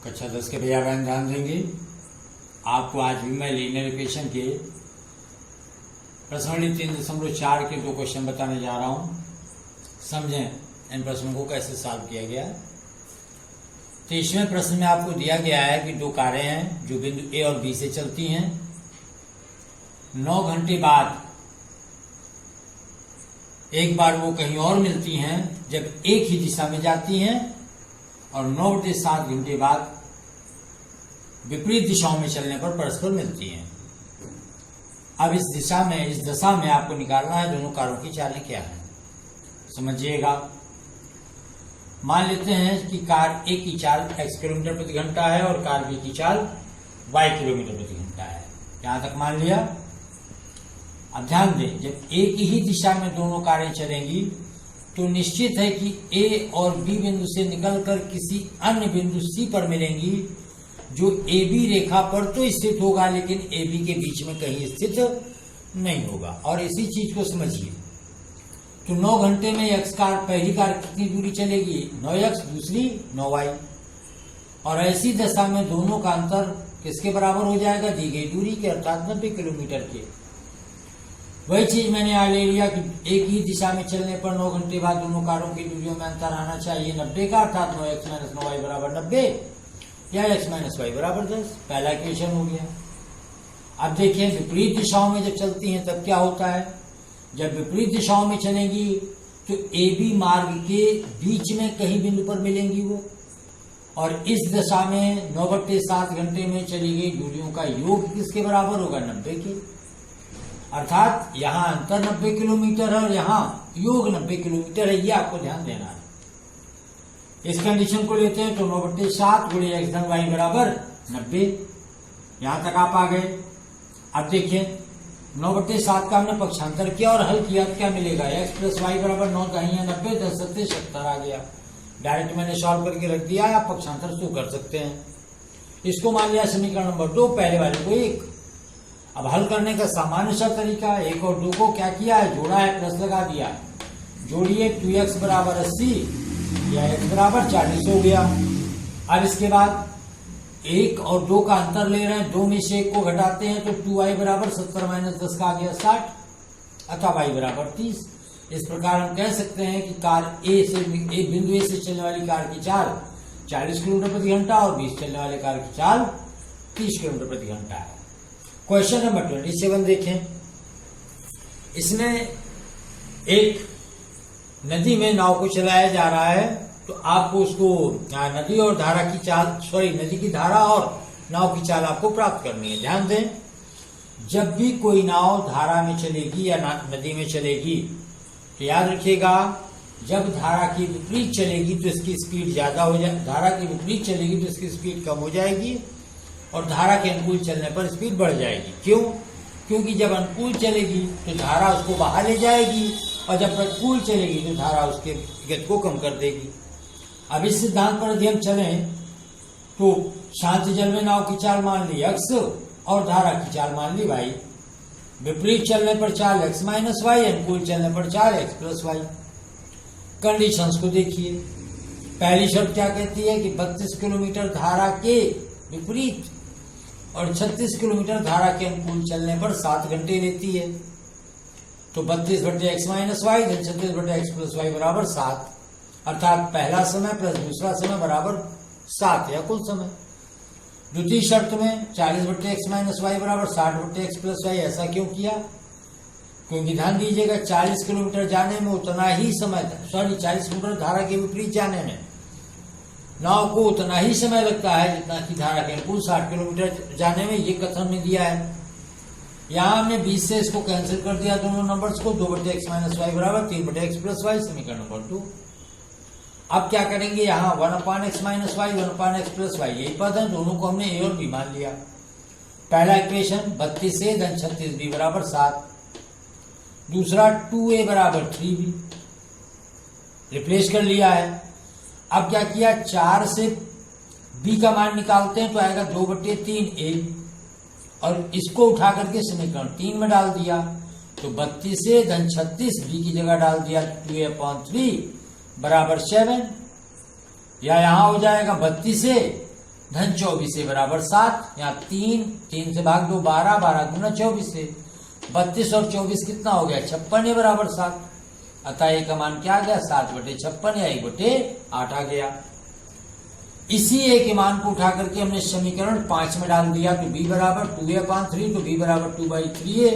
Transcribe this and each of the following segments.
कक्षा 10 के भैया बहन ध्यान देंगे। आपको आज भी मैं लीनियर इक्वेशन के प्रश्नावली 3.4 के 2 क्वेश्चन बताने जा रहा हूं। समझें इन प्रश्नों को कैसे सॉल्व किया गया। तो इसमें प्रश्न में आपको दिया गया है कि 2 कारें हैं जो बिंदु ए और बी से चलती हैं। 9 घंटे बाद एक बार वो कहीं और मिलती हैं जब एक ही दिशा में जाती हैं, और 9 से 7 घंटे बाद विपरीत दिशाओं में चलने पर परस्पर मिलती हैं। अब इस दशा में आपको निकालना है दोनों कारों की चालें क्या है। समझिएगा। मान लेते हैं कि कार ए की चाल x किलोमीटर प्रति घंटा है और कार बी की चाल y किलोमीटर प्रति घंटा है। यहां तक मान लिया। अब ध्यान दें, जब एक ही दिशा में दोनों कारें चलेंगी तो निश्चित है कि ए और बी बिंदु से निकलकर किसी अन्य बिंदु सी पर मिलेंगी जो ए बी रेखा पर तो स्थित होगा, लेकिन ए बी के बीच में कहीं स्थित नहीं होगा। और इसी चीज को समझिए। तो 9 घंटे में एक्स कार, पहली कार कितनी दूरी चलेगी 9x, दूसरी 9y। और ऐसी दशा में दोनों का अंतर किसके बराबर हो जाएगा, दी गई दूरी के, अर्थात 90 किलोमीटर के। वही चीज मैंने यहाँ ले लिया कि एक ही दिशा में चलने पर 9 घंटे बाद दोनों कारों की दूरियों में अंतर आना चाहिए 90 का, अर्थात 9x - 9y बराबर 90 या x - y बराबर 10। पहला इक्वेशन हो गया। अब देखिए विपरीत दिशाओं में जब चलती हैं तब क्या होता है। जब विपरीत दिशाओं में चलेंगी तो ए बी मार्ग के बीच में कहीं बिंदु पर मिलेंगी वो, और इस दशा में 9/7 घंटे में चली गई दूरियों का योग किसके बराबर होगा, 90 के। अर्थात यहाँ अंतर 90 किलोमीटर है और यहाँ योग 90 किलोमीटर है। ये आपको ध्यान देना है। इस कंडीशन को लेते हैं तो 9/7 × x धन y बराबर 90। यहां तक आप आ गए। अब देखिए 9/7 का हमने पक्षांतर किया और हल किया तो क्या मिलेगा, x + y बराबर 9 दाहिया 90, 10 × 7 = 70 आ गया। डायरेक्ट मैंने सॉल्व करके रख दिया। आप पक्षांतर शो कर सकते हैं। इसको मान लिया समीकरण नंबर 2, पहले वाले को 1। अब हल करने का सामान्य सा तरीका 1 और 2 को क्या किया है, जोड़ा है, प्लस लगा दिया। जोड़िए 2x बराबर 80 या x बराबर 40 हो गया। अब इसके बाद 1 और 2 का अंतर ले रहे हैं, 2 में से 1 को घटाते हैं तो 2y बराबर 70 - 10 का आ गया 60, अतः y बराबर 30। इस प्रकार हम कह सकते हैं कि बिंदु ए से चलने वाली कार की चाल 40 किलोमीटर प्रति घंटा और 20 चलने वाले कार की चाल 30 किलोमीटर प्रति घंटा है। क्वेश्चन नंबर 27 देखें। इसमें एक नदी में नाव को चलाया जा रहा है, तो आपको उसको नदी और धारा की चाल, नदी की धारा और नाव की चाल आपको प्राप्त करनी है। ध्यान दें, जब भी कोई नाव धारा में चलेगी या नदी में चलेगी तो याद रखिएगा, जब धारा की विपरीत चलेगी तो इसकी स्पीड ज्यादा हो जाए, धारा की विपरीत चलेगी तो इसकी स्पीड कम हो जाएगी, और धारा के अनुकूल चलने पर स्पीड बढ़ जाएगी। क्यों? क्योंकि जब अनुकूल चलेगी तो धारा उसको बाहर ले जाएगी, और जब प्रतिकूल चलेगी तो धारा उसके गति को कम कर देगी। अब इस सिद्धांत पर यदि हम चलें तो शांत जल में नाव की चाल मान ली x और धारा की चाल मान ली y। विपरीत चलने पर चाल x - y, अनुकूल चलने पर चाल x + y। कंडीशंस को देखिए। पहली शर्त क्या कहती है कि 32 किलोमीटर धारा के विपरीत और 36 किलोमीटर धारा के अनुकूल चलने पर 7 घंटे लेती है। तो 32/x - y 36/x + y बराबर 7, अर्थात पहला समय प्लस दूसरा समय बराबर 7 या कुल समय। द्वितीय शर्त में 40/x - y बराबर 60/x + y। ऐसा क्यों किया? क्योंकि ध्यान दीजिएगा 40 किलोमीटर जाने में उतना ही समय 40 किलोमीटर धारा के विपरीत जाने में नाव को उतना ही समय लगता है जितना कि धारा के अनुकूल 60 किलोमीटर जाने में। ये कथन में दिया है। यहां हमने 20 से इसको कैंसिल कर दिया, दोनों नंबर्स को। 2/x - y बराबर 3/x + y, समीकरण नंबर 2। अब क्या करेंगे, यहाँ 1/x - y 1/x + y यही पद है, दोनों को हमने a और b मान लिया। पहला इक्वेशन 32a धन 36b बराबर 7, दूसरा 2a बराबर 3b रिप्लेस कर लिया है। अब क्या किया, 4 से b का मान निकालते हैं तो आएगा 2/3a, और इसको उठा करके समीकरण 3 में डाल दिया तो 32a धन 36b की जगह डाल दिया 2a/3 बराबर 7, या यहां हो जाएगा 32a धन 24 है बराबर 7, यहाँ 3 से भाग दो 12, 12 गुना 24 से 32 और 24 कितना हो गया 56 है बराबर 7। अतः ए का मान क्या आ गया 7/56 या 1/8 आ गया। इसी ए के मान को उठा करके हमने समीकरण 5 में डाल दिया, तो b बराबर 2a/3, तो b बराबर 2/3 है,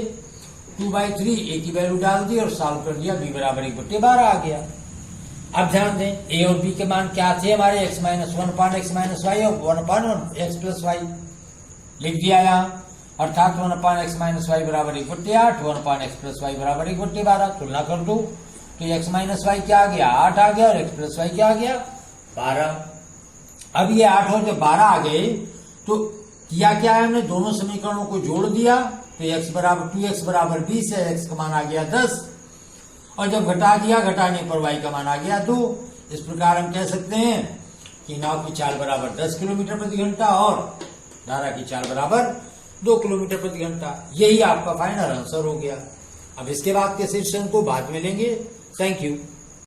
2/3 ए की वैल्यू डाल दी और सॉल्व कर दिया, b बराबर 1/12 आ गया। अब ध्यान दें ए और बी के मान क्या थे हमारे x - 1/x - y और 1/x+y लिख दिया यहाँ, अर्थात 1/x - y बराबर 1/8, 1/x+y बराबर 1/12। तुलना कर दो तो x - y क्या आ गया 8 आ गया और x+y क्या आ गया 12। अब ये 8 और जब 12 आ गए तो किया क्या है हमने दोनों समीकरणों को जोड़ दिया, तो x बराबर 2x बराबर 20 है, x का मान आ गया 10 और जब घटा दिया घटाने पर y का मान आ गया 2। इस प्रकार हम कह सकते हैं कि नाव की चाल बराबर 10 किलोमीटर प्रति घंटा और धारा की चाल बराबर 2 किलोमीटर प्रति घंटा। यही आपका फाइनल आंसर हो गया। अब इसके बाद के सेशन को बाद में लेंगे। Thank you.